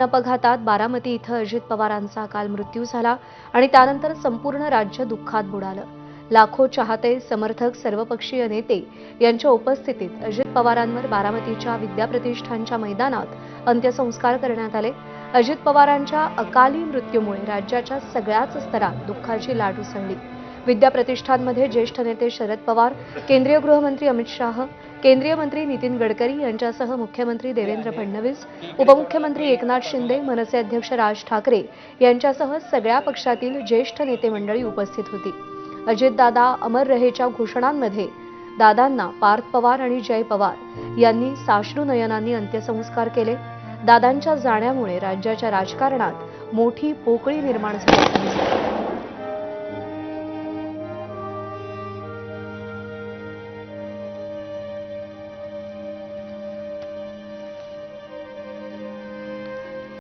अपघातात बारामती इथं अजित पवारांचा काल मृत्यू झाला आणि त्यानंतर संपूर्ण राज्य दुःखात बुडालं। लाखो चाहते, समर्थक, सर्वपक्षीय नेते यांच्या उपस्थितीत अजित पवारांवर बारामतीच्या विद्याप्रतिष्ठानच्या मैदानात अंत्यसंस्कार करण्यात आले। अजित पवारांच्या अकाली मृत्यूमुळे राज्याच्या सगळ्याच स्तरात दुःखाची लाट उसळली। विद्याप्रतिष्ठानमध्ये ज्येष्ठ नेते शरद पवार, केंद्रीय गृहमंत्री अमित शाह, केंद्रीय मंत्री नितीन गडकरी यांच्यासह मुख्यमंत्री देवेंद्र फडणवीस, उपमुख्यमंत्री एकनाथ शिंदे, मनसे अध्यक्ष राज ठाकरे यांच्यासह सगळ्या पक्षातील ज्येष्ठ नेते मंडळी उपस्थित होती। अजितदादा अमर रहेच्या घोषणांमध्ये दादांना पार्थ पवार आणि जय पवार यांनी साश्रू नयनांनी अंत्यसंस्कार केले। दादांच्या जाण्यामुळे राज्याच्या राजकारणात मोठी पोकळी निर्माण झाल्याचं दिसतं।